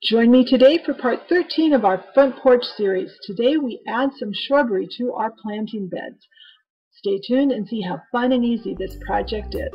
Join me today for part 13 of our front porch series. Today we add some shrubbery to our planting beds. Stay tuned and see how fun and easy this project is.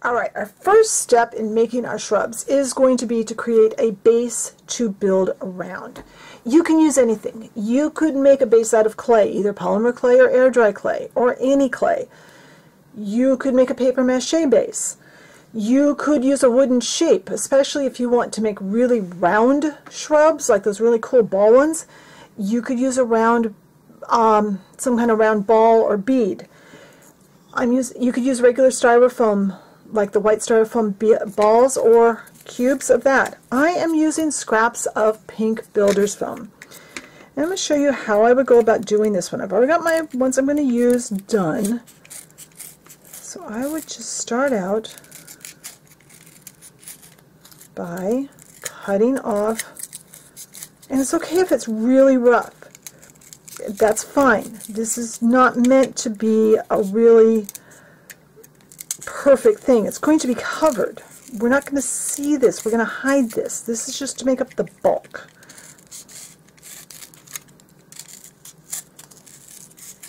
Alright, our first step in making our shrubs is going to be to create a base to build around. You can use anything. You could make a base out of clay, either polymer clay or air dry clay, or any clay. You could make a paper mache base. You could use a wooden shape, especially if you want to make really round shrubs, like those really cool ball ones. You could use a round, some kind of round ball or bead. You could use regular styrofoam, like the white styrofoam balls or cubes of that. I am using scraps of pink builder's foam. And I'm going to show you how I would go about doing this one. I've already got my ones I'm going to use done. So I would just start out by cutting off, and it's okay if it's really rough. That's fine. This is not meant to be a really perfect thing. It's going to be covered. We're not going to see this. We're going to hide this. This is just to make up the bulk.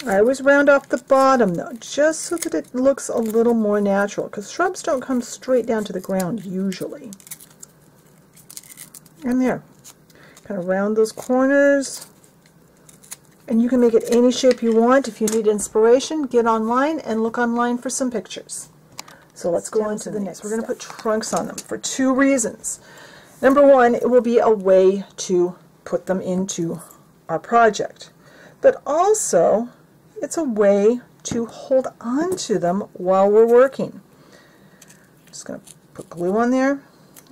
I always round off the bottom though, just so that it looks a little more natural, because shrubs don't come straight down to the ground usually. And there. Kind of round those corners. And you can make it any shape you want. If you need inspiration, get online and look online for some pictures. So let's go on to the next. We're going to put trunks on them for two reasons. Number one, it will be a way to put them into our project. But also, it's a way to hold on to them while we're working. Just going to put glue on there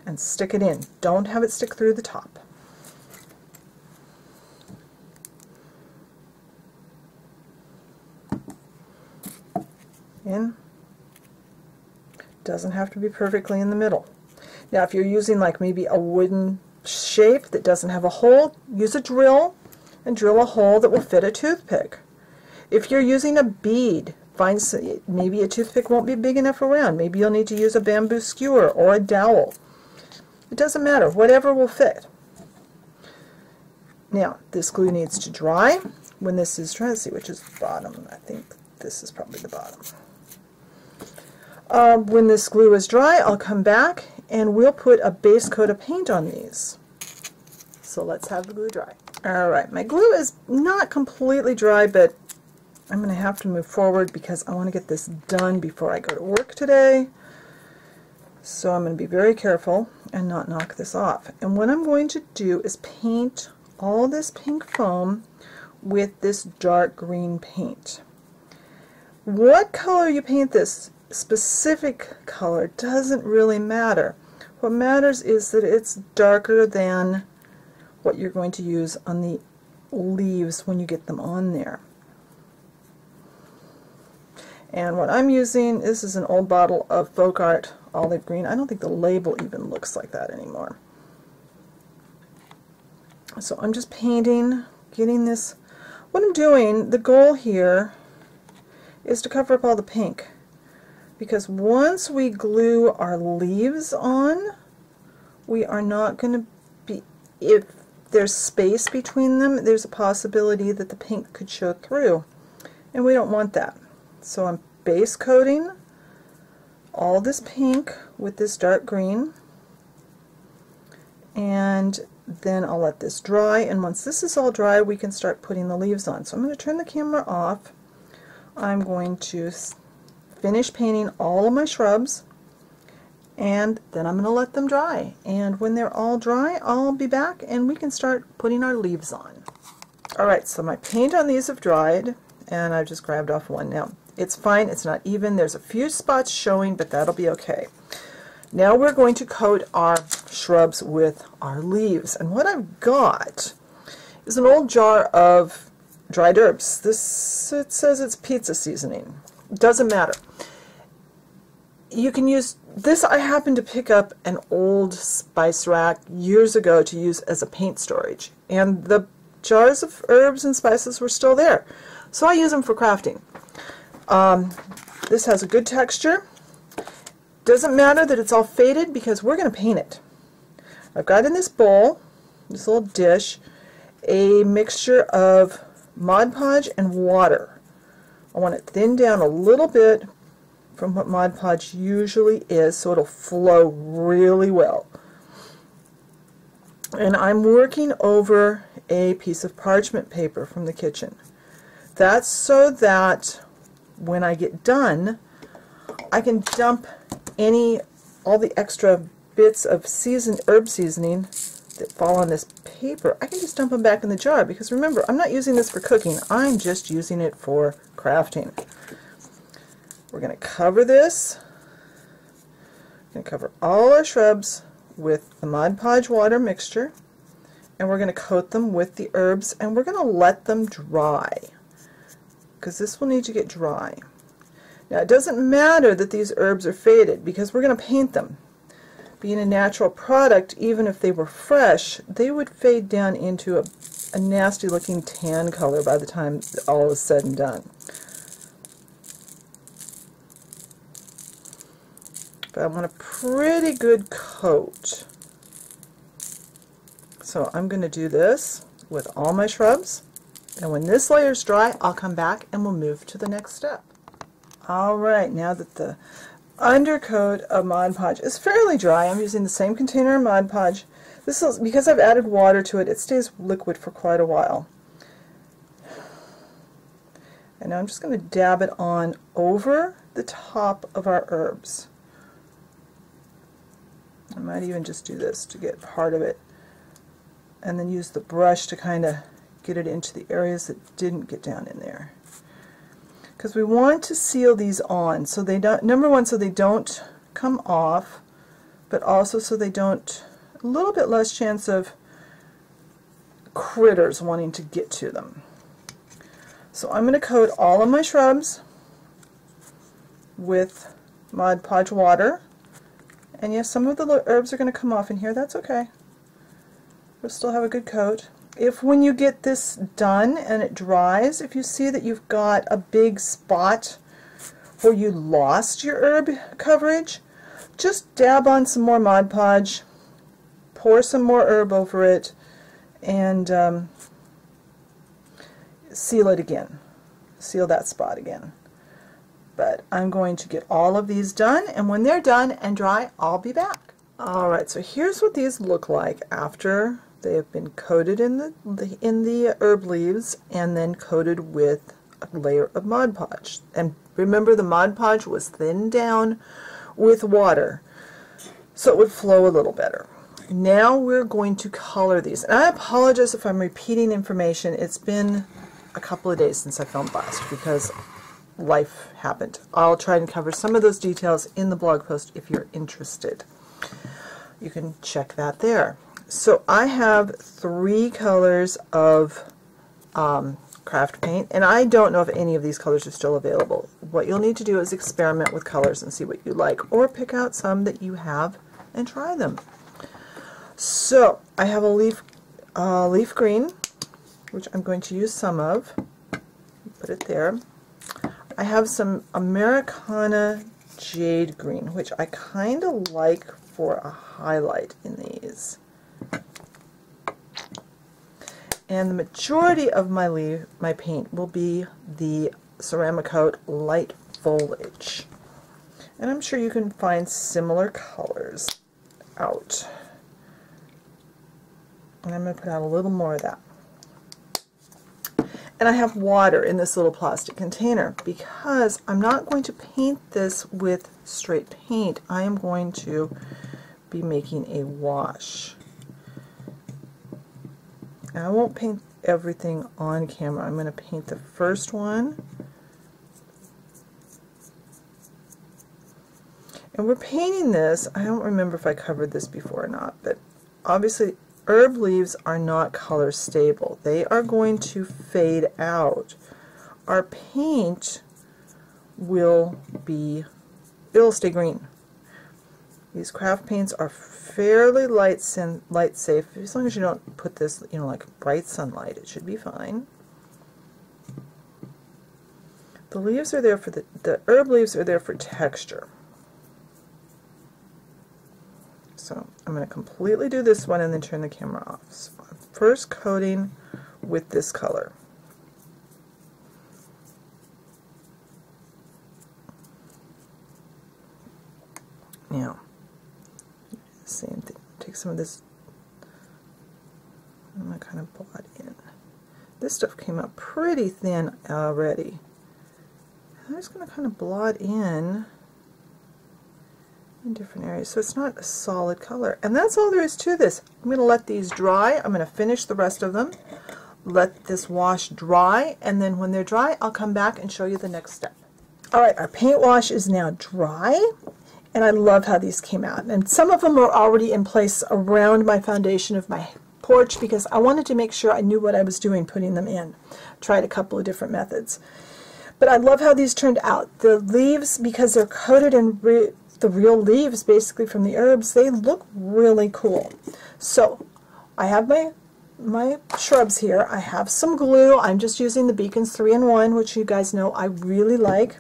and stick it in. Don't have it stick through the top. In. Doesn't have to be perfectly in the middle. Now if you're using like maybe a wooden shape that doesn't have a hole, use a drill and drill a hole that will fit a toothpick. If you're using a bead, maybe a toothpick won't be big enough around. Maybe you'll need to use a bamboo skewer or a dowel. It doesn't matter, whatever will fit. Now this glue needs to dry. When this is dry, let's see which is the bottom. I think this is probably the bottom. When this glue is dry, I'll come back and we'll put a base coat of paint on these. So let's have the glue dry. Alright, my glue is not completely dry, but I'm going to have to move forward because I want to get this done before I go to work today. So I'm going to be very careful and not knock this off. And what I'm going to do is paint all this pink foam with this dark green paint. What color you paint this specific color doesn't really matter. What matters is that it's darker than what you're going to use on the leaves when you get them on there. And what I'm using, this is an old bottle of Folk Art olive green. I don't think the label even looks like that anymore. So I'm just painting, getting this. What I'm doing, the goal here is to cover up all the pink. Because once we glue our leaves on, we are not going to be, if there's space between them, there's a possibility that the pink could show through. And we don't want that. So I'm base coating all this pink with this dark green. And then I'll let this dry. And once this is all dry, we can start putting the leaves on. So I'm going to turn the camera off. I'm going to finish painting all of my shrubs, and then I'm going to let them dry. And when they're all dry, I'll be back and we can start putting our leaves on. Alright, so my paint on these have dried, and I've just grabbed off one. Now it's fine, it's not even, there's a few spots showing, but that'll be okay. Now we're going to coat our shrubs with our leaves, and what I've got is an old jar of dried herbs. This, it says it's pizza seasoning. Doesn't matter. You can use this. I happened to pick up an old spice rack years ago to use as a paint storage, and the jars of herbs and spices were still there, so I use them for crafting. This has a good texture. Doesn't matter that it's all faded because we're going to paint it. I've got in this bowl, this little dish, a mixture of Mod Podge and water. I want it thinned down a little bit from what Mod Podge usually is, so it'll flow really well. And I'm working over a piece of parchment paper from the kitchen. That's so that when I get done, I can dump all the extra bits of herb seasoning that fall on this paper. I can just dump them back in the jar, because remember, I'm not using this for cooking, I'm just using it for crafting. We're going to cover this. We're going to cover all our shrubs with the Mod Podge water mixture, and we're going to coat them with the herbs, and we're going to let them dry, because this will need to get dry. Now it doesn't matter that these herbs are faded, because we're going to paint them. Being a natural product, even if they were fresh, they would fade down into a nasty looking tan color by the time all is said and done. But I want a pretty good coat. So I'm going to do this with all my shrubs, and when this layer is dry, I'll come back and we'll move to the next step. Alright, now that the undercoat of Mod Podge is fairly dry, I'm using the same container of Mod Podge. This is because I've added water to it, it stays liquid for quite a while. And now I'm just going to dab it on over the top of our herbs. I might even just do this to get part of it, and then use the brush to kind of get it into the areas that didn't get down in there. Because we want to seal these on, so they don't, number one, so they don't come off, but also so they don't, a little bit less chance of critters wanting to get to them. So I'm going to coat all of my shrubs with Mod Podge water, and yes, some of the herbs are going to come off in here. That's okay. We'll still have a good coat. If when you get this done and it dries, if you see that you've got a big spot where you lost your herb coverage, just dab on some more Mod Podge, pour some more herb over it, and seal it again. Seal that spot again. But I'm going to get all of these done, and when they're done and dry, I'll be back. Alright, so here's what these look like after they have been coated in the herb leaves and then coated with a layer of Mod Podge. And remember, the Mod Podge was thinned down with water so it would flow a little better. Now we're going to color these. And I apologize if I'm repeating information. It's been a couple of days since I filmed last because life happened. I'll try and cover some of those details in the blog post if you're interested. You can check that there. So I have 3 colors of craft paint, and I don't know if any of these colors are still available. What you'll need to do is experiment with colors and see what you like, or pick out some that you have and try them. So I have a leaf green, which I'm going to use some of. Put it there. I have some Americana jade green, which I kind of like for a highlight in these. And the majority of my paint will be the Ceramicoat Light Foliage. And I'm sure you can find similar colors out. And I'm going to put out a little more of that. And I have water in this little plastic container because I'm not going to paint this with straight paint. I am going to be making a wash. And I won't paint everything on camera. I'm going to paint the first one. And we're painting this, I don't remember if I covered this before or not, but obviously herb leaves are not color stable. They are going to fade out. Our paint will stay green. These craft paints are fairly light safe. As long as you don't put this, you know, like bright sunlight, it should be fine. The leaves are there for the herb leaves are there for texture. So I'm going to completely do this one and then turn the camera off. So I'm first coating with this color. Now, same thing. Take some of this. I'm going to kind of blot in. This stuff came out pretty thin already. I'm just going to kind of blot in different areas, so it's not a solid color. And that's all there is to this. I'm going to let these dry. I'm going to finish the rest of them, let this wash dry, and then when they're dry, I'll come back and show you the next step. Alright, our paint wash is now dry, and I love how these came out. And some of them are already in place around my foundation of my porch because I wanted to make sure I knew what I was doing putting them in. Tried a couple of different methods. But I love how these turned out. The leaves, because they're coated in the real leaves basically from the herbs, they look really cool. So I have my shrubs here. I have some glue. I'm just using the Beacons 3-in-1, which you guys know I really like.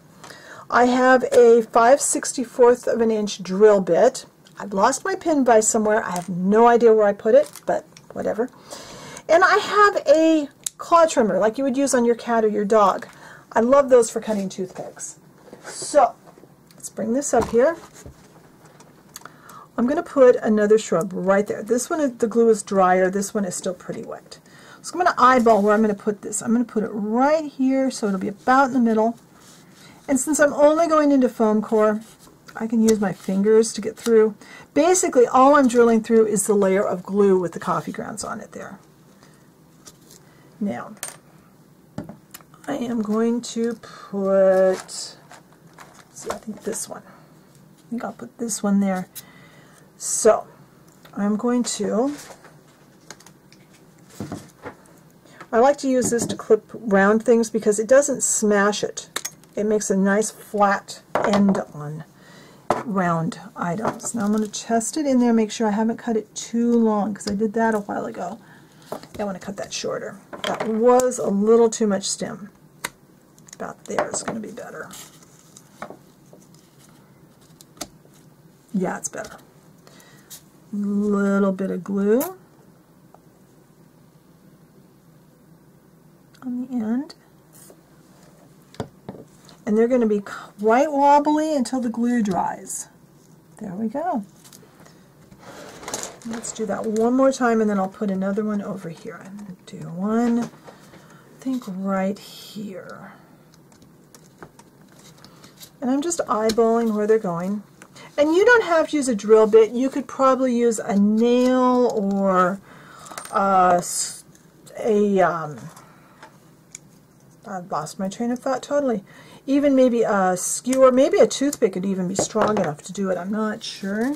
I have a 5/64 of an inch drill bit. I've lost my pin vise somewhere. I have no idea where I put it, but whatever. And I have a claw trimmer like you would use on your cat or your dog. I love those for cutting toothpicks. So let's bring this up here. I'm going to put another shrub right there. This one, the glue is drier. This one is still pretty wet. So I'm going to eyeball where I'm going to put this. I'm going to put it right here so it'll be about in the middle. And since I'm only going into foam core, I can use my fingers to get through. Basically, all I'm drilling through is the layer of glue with the coffee grounds on it there. Now, I am going to put, I think this one. I think I'll put this one there. So, I'm going to, I like to use this to clip round things because it doesn't smash it. It makes a nice flat end on round items. Now I'm going to test it in there, make sure I haven't cut it too long because I did that a while ago. I want to cut that shorter. That was a little too much stem. About there is going to be better. Yeah, it's better. Little bit of glue on the end. And they're going to be quite wobbly until the glue dries. There we go. Let's do that one more time and then I'll put another one over here. And do one, I think right here. And I'm just eyeballing where they're going. And you don't have to use a drill bit. You could probably use a nail or I've lost my train of thought totally. Even maybe a skewer, maybe a toothpick could even be strong enough to do it. I'm not sure.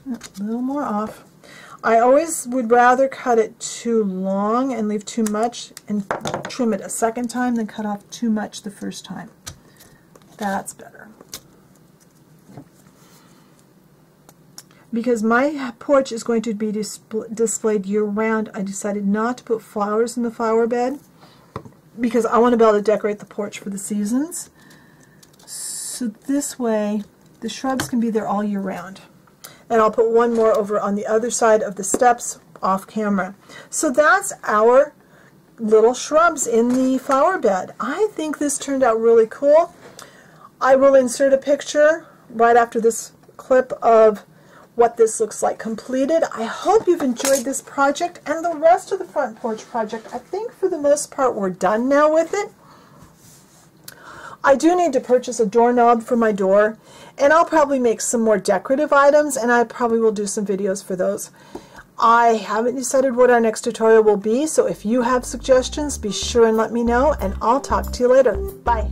A little more off. I always would rather cut it too long and leave too much and trim it a second time than cut off too much the first time. That's better. Because my porch is going to be displayed year-round, I decided not to put flowers in the flower bed because I want to be able to decorate the porch for the seasons. So this way, the shrubs can be there all year round. And I'll put one more over on the other side of the steps off camera. So that's our little shrubs in the flower bed. I think this turned out really cool. I will insert a picture right after this clip of what this looks like completed. I hope you've enjoyed this project and the rest of the front porch project. I think for the most part we're done now with it. I do need to purchase a doorknob for my door, and I'll probably make some more decorative items, and I probably will do some videos for those. I haven't decided what our next tutorial will be, so if you have suggestions, be sure and let me know, and I'll talk to you later. Bye.